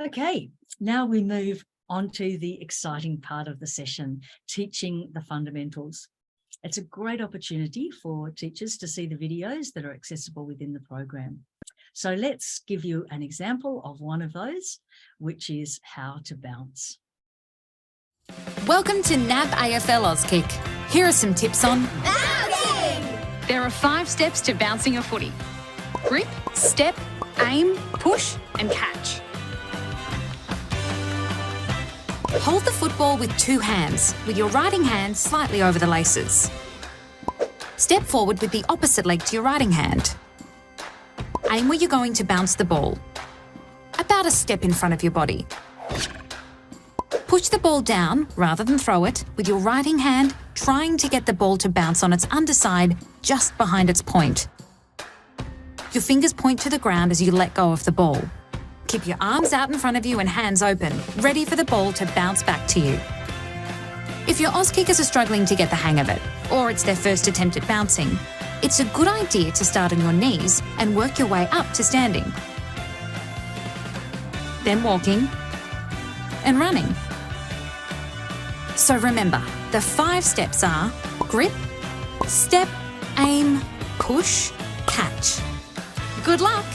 Okay, now we move on to the exciting part of the session, teaching the fundamentals. It's a great opportunity for teachers to see the videos that are accessible within the program. So let's give you an example of one of those, which is how to bounce. Welcome to NAB AFL Auskick. Here are some tips on Bouncing! There are 5 steps to bouncing a footy. Grip, step, aim, push and catch. Hold the football with 2 hands, with your writing hand slightly over the laces. Step forward with the opposite leg to your writing hand. Aim where you're going to bounce the ball, about a step in front of your body. Push the ball down rather than throw it, with your writing hand trying to get the ball to bounce on its underside just behind its point. Your fingers point to the ground as you let go of the ball. Keep your arms out in front of you and hands open, ready for the ball to bounce back to you. If your Auskickers are struggling to get the hang of it, or it's their first attempt at bouncing, it's a good idea to start on your knees and work your way up to standing. Then walking and running. So remember, the 5 steps are grip, step, aim, push, catch. Good luck!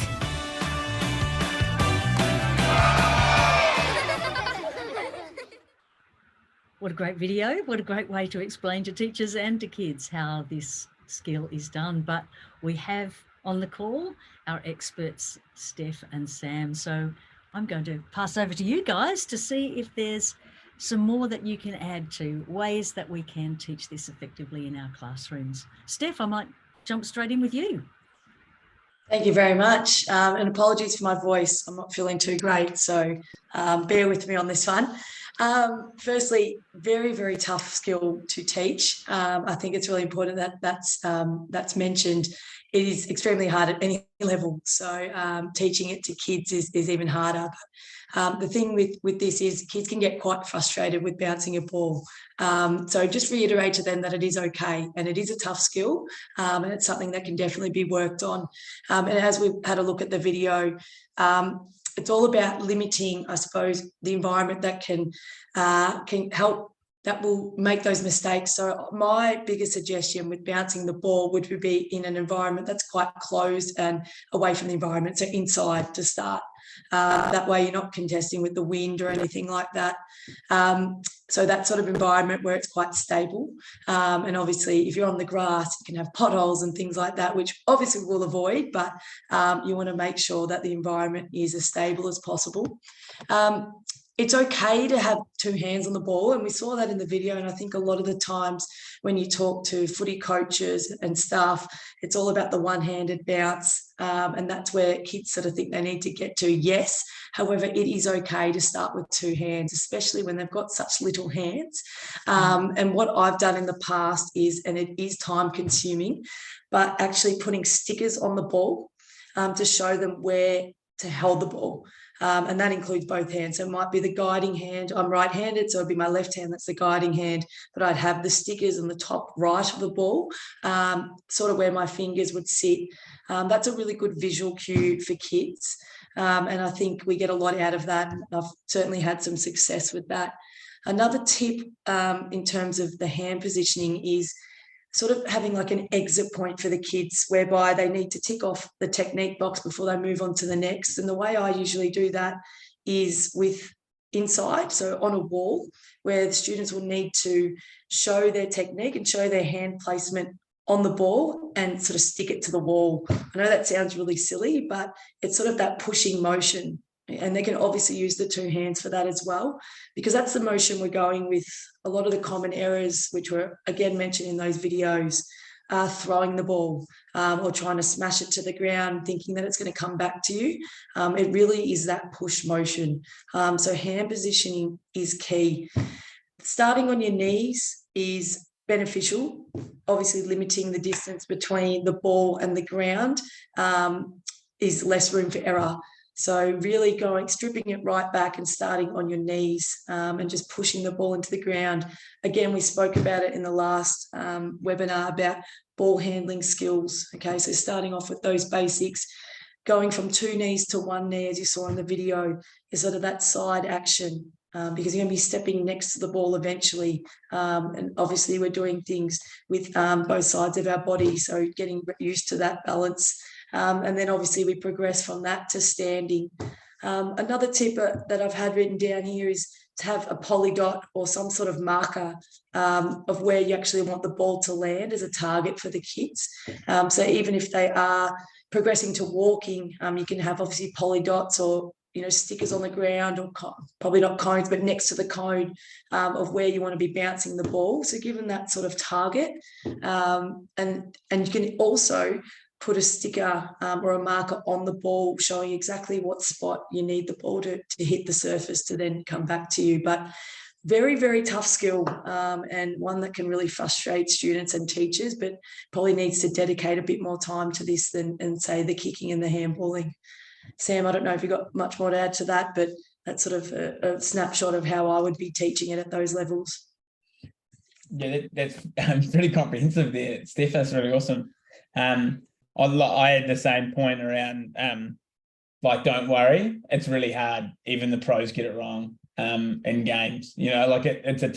What a great video. What a great way to explain to teachers and to kids how this skill is done. But we have on the call our experts, Steph and Sam. So I'm going to pass over to you guys to see if there's some more that you can add to ways that we can teach this effectively in our classrooms. Steph, I might jump straight in with you. Thank you very much. And apologies for my voice. I'm not feeling too great, so bear with me on this one. Firstly, very, very tough skill to teach. I think it's really important that that's mentioned. It is extremely hard at any level, so teaching it to kids is even harder. The thing with this is kids can get quite frustrated with bouncing a ball. So just reiterate to them that it is okay and it is a tough skill, and it's something that can definitely be worked on. And as we've had a look at the video, it's all about limiting, I suppose, the environment that can help, that will make those mistakes. So my biggest suggestion with bouncing the ball would be in an environment that's quite closed and away from the environment, so inside to start. That way you're not contesting with the wind or anything like that. So that sort of environment where it's quite stable. And obviously if you're on the grass, you can have potholes and things like that, which obviously we'll avoid, but you want to make sure that the environment is as stable as possible. It's okay to have 2 hands on the ball, and we saw that in the video. And I think a lot of the times when you talk to footy coaches and staff, it's all about the one-handed bounce, and that's where kids sort of think they need to get to. Yes, however, it is okay to start with 2 hands, especially when they've got such little hands. And what I've done in the past is, and it is time-consuming, but actually putting stickers on the ball to show them where to hold the ball. And that includes both hands. So it might be the guiding hand. I'm right-handed, so it'd be my left hand that's the guiding hand, but I'd have the stickers on the top right of the ball, sort of where my fingers would sit. That's a really good visual cue for kids. And I think we get a lot out of that. I've certainly had some success with that. Another tip in terms of the hand positioning is sort of having like an exit point for the kids, whereby they need to tick off the technique box before they move on to the next. And the way I usually do that is with inside, so on a wall, where the students will need to show their technique and show their hand placement on the ball and sort of stick it to the wall. I know that sounds really silly, but it's sort of that pushing motion. And they can obviously use the 2 hands for that as well, because that's the motion we're going with. A lot of the common errors, which were again mentioned in those videos, are throwing the ball or trying to smash it to the ground, thinking that it's going to come back to you. It really is that push motion. So hand positioning is key. Starting on your knees is beneficial. Obviously, limiting the distance between the ball and the ground is less room for error. So really stripping it right back and starting on your knees and just pushing the ball into the ground. Again, we spoke about it in the last webinar about ball handling skills. Okay, so starting off with those basics, going from 2 knees to 1 knee, as you saw in the video, is sort of that side action, because you're going to be stepping next to the ball eventually. And obviously we're doing things with both sides of our body, so getting used to that balance. And then obviously we progress from that to standing. Another tip that I've had written down here is to have a polydot or some sort of marker of where you actually want the ball to land as a target for the kids. So even if they are progressing to walking, you can have obviously polydots or stickers on the ground, or probably not cones, but next to the cone of where you want to be bouncing the ball. So give them that sort of target, and you can also put a sticker or a marker on the ball showing exactly what spot you need the ball to hit the surface to then come back to you. But very, very tough skill, and one that can really frustrate students and teachers, but probably needs to dedicate a bit more time to this than say the kicking and the handballing. Sam, I don't know if you've got much more to add to that, but that's sort of a snapshot of how I would be teaching it at those levels. Yeah, that's pretty comprehensive there, Steph. That's really awesome. I had the same point around, like, don't worry, it's really hard. Even the pros get it wrong in games. It's a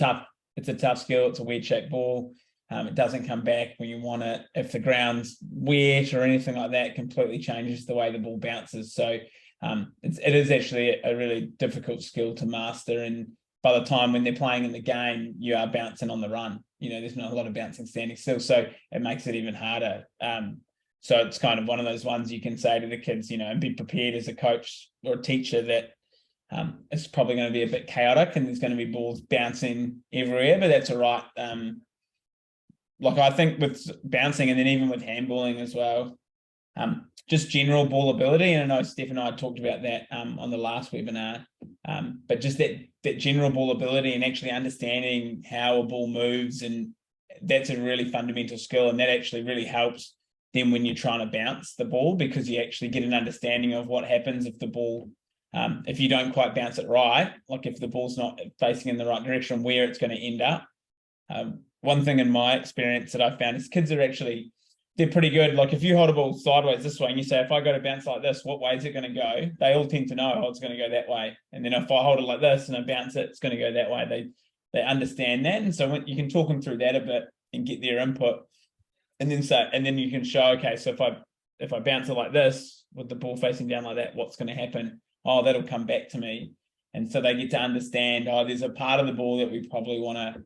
tough skill. It's a weird shaped ball. It doesn't come back when you want it. If the ground's wet or anything like that, it completely changes the way the ball bounces. So it is actually a really difficult skill to master. And by the time when they're playing in the game, you are bouncing on the run. There's not a lot of bouncing standing still. So it makes it even harder. So it's kind of one of those ones you can say to the kids, and be prepared as a coach or a teacher that it's probably going to be a bit chaotic and there's going to be balls bouncing everywhere, but that's all right. I think with bouncing and then even with handballing as well, just general ball ability. And I know Steph and I talked about that on the last webinar, but just that general ball ability and actually understanding how a ball moves, and that's a really fundamental skill, and that actually really helps then when you're trying to bounce the ball, because you actually get an understanding of what happens if the ball, if you don't quite bounce it right, like if the ball's not facing in the right direction, where it's going to end up. One thing in my experience that I found is kids are actually, they're pretty good. Like if you hold a ball sideways this way and you say, if I go to bounce like this, what way is it going to go? They all tend to know, oh, it's going to go that way. And then if I hold it like this and I bounce it, it's going to go that way. They understand that. And so when you can talk them through that a bit and get their input, and then you can show, okay, so if I bounce it like this with the ball facing down like that, what's going to happen? Oh, that'll come back to me. And so they get to understand, oh, there's a part of the ball that we probably want to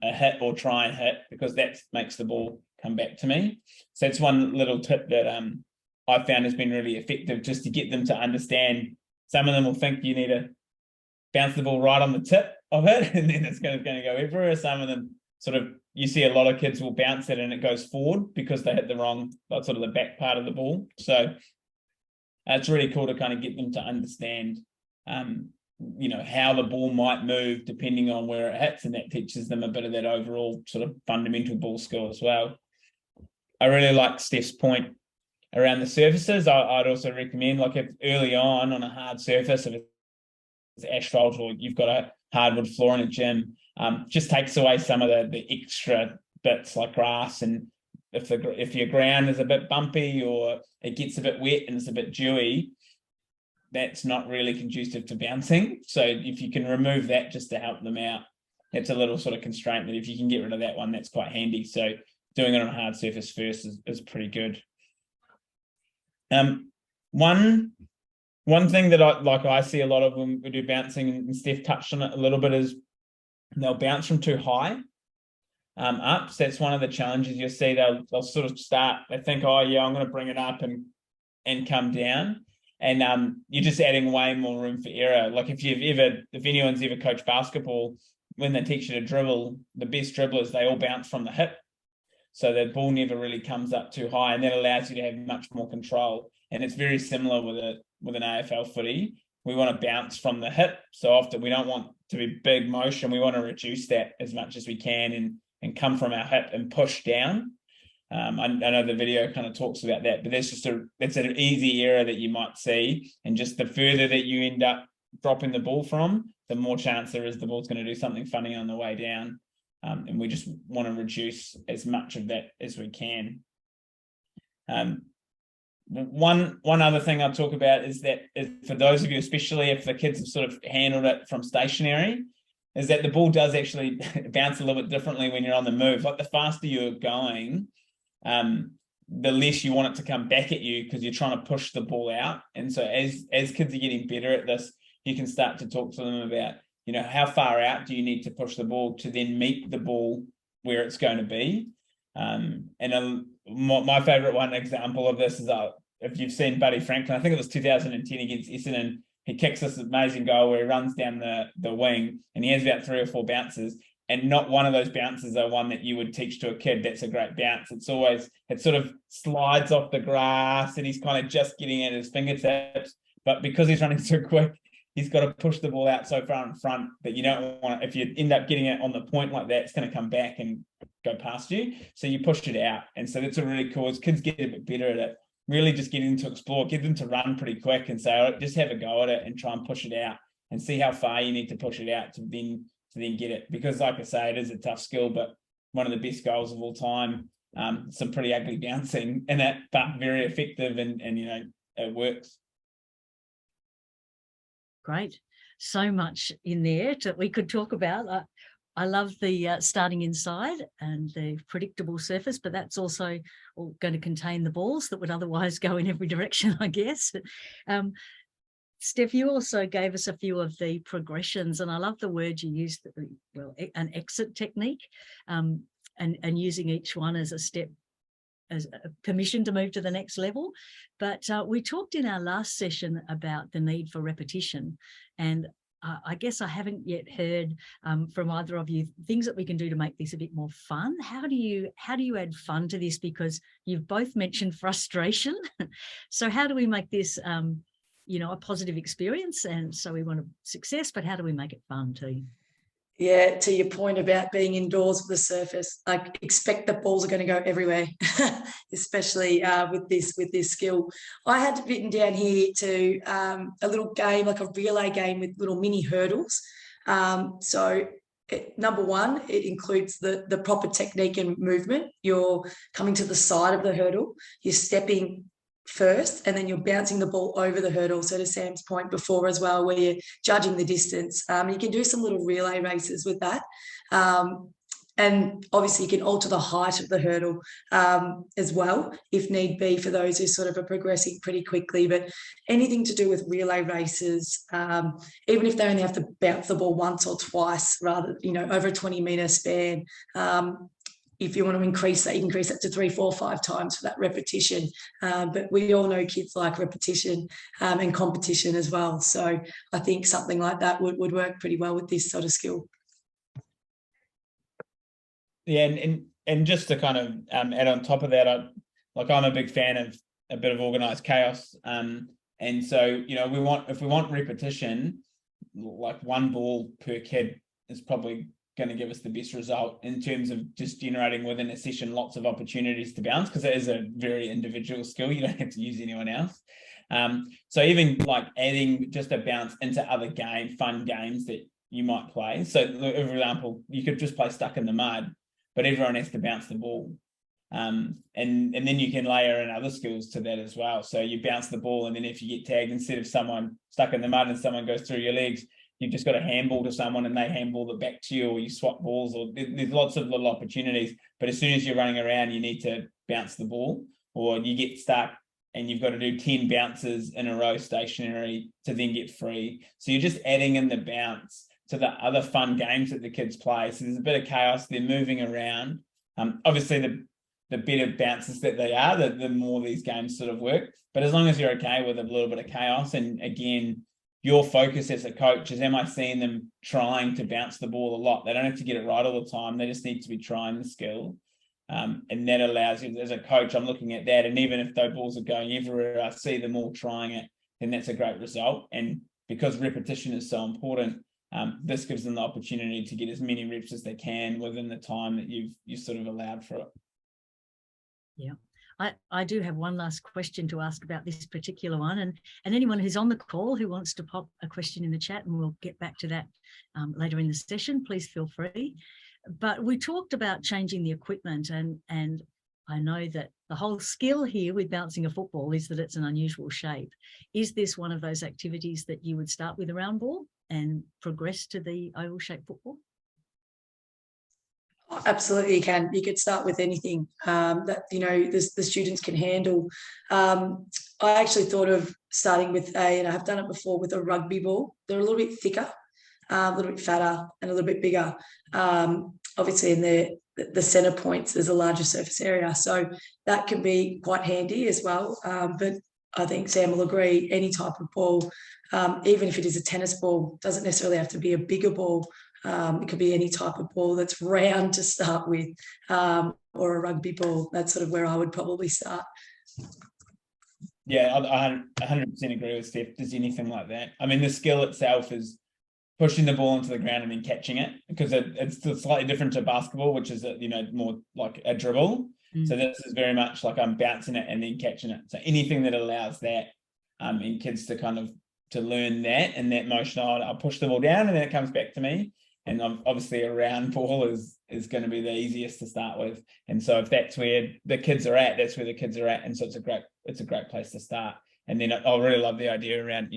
hit or try and hit, because that makes the ball come back to me. So that's one little tip that I found has been really effective, just to get them to understand. Some of them will think you need to bounce the ball right on the tip of it and then it's going to go everywhere. Some of them sort of, you see a lot of kids will bounce it and it goes forward because they hit the wrong, sort of the back part of the ball. So it's really cool to kind of get them to understand how the ball might move depending on where it hits, and that teaches them a bit of that overall sort of fundamental ball skill as well. I really like Steph's point around the surfaces. I'd also recommend, like, if early on a hard surface, if it's asphalt or you've got a hardwood floor in a gym, just takes away some of the extra bits like grass. And if your ground is a bit bumpy or it gets a bit wet and it's a bit dewy, that's not really conducive to bouncing. So if you can remove that just to help them out, it's a little sort of constraint that if you can get rid of that one, that's quite handy. So doing it on a hard surface first is pretty good. One thing that I see a lot of when we do bouncing, and Steph touched on it a little bit, is they'll bounce from too high up. So that's one of the challenges you'll see. They'll sort of start, they think, oh yeah, I'm going to bring it up and come down. And you're just adding way more room for error. Like if anyone's ever coached basketball, when they teach you to dribble, the best dribblers, they all bounce from the hip. So the ball never really comes up too high, and that allows you to have much more control. And it's very similar with an AFL footy. We want to bounce from the hip. So often we don't want to be big motion. We want to reduce that as much as we can and come from our hip and push down. I know the video kind of talks about that, but that's an easy error that you might see. And just the further that you end up dropping the ball from, the more chance there is the ball's going to do something funny on the way down. And we just want to reduce as much of that as we can. One other thing I'll talk about is that for those of you, especially if the kids have sort of handled it from stationary, is that the ball does actually bounce a little bit differently when you're on the move. Like the faster you're going, the less you want it to come back at you because you're trying to push the ball out. And so as kids are getting better at this, you can start to talk to them about, you know, how far out do you need to push the ball to then meet the ball where it's going to be. My favorite one example of this is if you've seen Buddy Franklin, I think it was 2010 against Essendon, he kicks this amazing goal where he runs down the wing and he has about 3 or 4 bounces, and not one of those bounces are one that you would teach to a kid. That's a great bounce. It sort of slides off the grass and he's kind of just getting at his fingertips, but because he's running so quick, he's got to push the ball out so far in front that you don't want, if you end up getting it on the point like that, it's going to come back and go past you. So you pushed it out. And so that's a really cool, as kids get a bit better at it, really just get them to explore, get them to run pretty quick and say, just have a go at it and try and push it out and see how far you need to push it out to then get it. Because like I say, it is a tough skill, but one of the best goals of all time. Some pretty ugly bouncing in it, but very effective and you know, it works. Great. So much in there that we could talk about. I love the starting inside and the predictable surface, but that's also going to contain the balls that would otherwise go in every direction, I guess. Steph, you also gave us a few of the progressions, and I love the word you used, well, an exit technique, and using each one as a step, as a permission to move to the next level. But we talked in our last session about the need for repetition, and I guess I haven't yet heard from either of you things that we can do to make this a bit more fun. How do you add fun to this? Because you've both mentioned frustration. So how do we make this you know, a positive experience? And so we want success, but how do we make it fun too? Yeah, to your point about being indoors with the surface, like expect that balls are going to go everywhere, especially with this skill. I had written down here to a little game, like a relay game with little mini hurdles. Number one, it includes the proper technique and movement. You're coming to the side of the hurdle, you're stepping first, and then you're bouncing the ball over the hurdle. So to Sam's point before as well, where you're judging the distance, you can do some little relay races with that. And obviously you can alter the height of the hurdle as well, if need be, for those who sort of are progressing pretty quickly. But anything to do with relay races, even if they only have to bounce the ball once or twice, rather, you know, over a 20-metre span, if you want to increase that, you can increase that to 3, 4, 5 times for that repetition. But we all know kids like repetition and competition as well. So I think something like that would work pretty well with this sort of skill. Yeah, and just to kind of add on top of that, I'm a big fan of a bit of organised chaos. And so, you know, if we want repetition, like one ball per kid is probably going to give us the best result in terms of just generating within a session lots of opportunities to bounce, because it is a very individual skill. You don't have to use anyone else. So even like adding just a bounce into other fun games that you might play. So for example, you could just play stuck in the mud, but everyone has to bounce the ball. And then you can layer in other skills to that as well. So you bounce the ball, and then if you get tagged, instead of someone stuck in the mud and someone goes through your legs, you've just got a handball to someone and they handball it back to you, or you swap balls, or there's lots of little opportunities. But as soon as you're running around, you need to bounce the ball, or you get stuck and you've got to do 10 bounces in a row stationary to then get free. So you're just adding in the bounce to the other fun games that the kids play. So there's a bit of chaos, they're moving around. Obviously the better bounces that they are, the more these games sort of work. But as long as you're okay with a little bit of chaos, and again, your focus as a coach is, am I seeing them trying to bounce the ball a lot? They don't have to get it right all the time. They just need to be trying the skill. And that allows you, as a coach, I'm looking at that. And even if those balls are going everywhere, I see them all trying it, then that's a great result. And because repetition is so important, this gives them the opportunity to get as many reps as they can within the time that you sort of allowed for it. Yeah. I do have one last question to ask about this particular one, and anyone who's on the call who wants to pop a question in the chat, and we'll get back to that later in the session, please feel free. But we talked about changing the equipment, and I know that the whole skill here with bouncing a football is that it's an unusual shape. Is this one of those activities that you would start with a round ball and progress to the oval shaped football? Absolutely, you can. You could start with anything that the students can handle. I actually thought of starting with and I have done it before with a rugby ball. They're a little bit thicker, a little bit fatter, and a little bit bigger. Obviously, in the centre points, there's a larger surface area, so that can be quite handy as well. But I think Sam will agree. Any type of ball, even if it is a tennis ball, doesn't necessarily have to be a bigger ball. It could be any type of ball that's round to start with, or a rugby ball. That's sort of where I would probably start. Yeah, I 100% agree with Steph. Does anything like that? I mean, the skill itself is pushing the ball into the ground and then catching it, because it's slightly different to basketball, which is more like a dribble. So this is very much like I'm bouncing it and then catching it. So anything that allows that in kids to kind of to learn that and that motion, I'll push the ball down and then it comes back to me. And obviously a round ball is going to be the easiest to start with. And so if that's where the kids are at, that's where the kids are at. And so it's a great place to start. And then I really love the idea around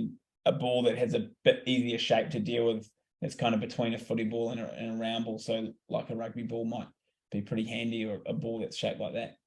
a ball that has a bit easier shape to deal with. That's kind of between a footy ball and a round ball. So like a rugby ball might be pretty handy, or a ball that's shaped like that.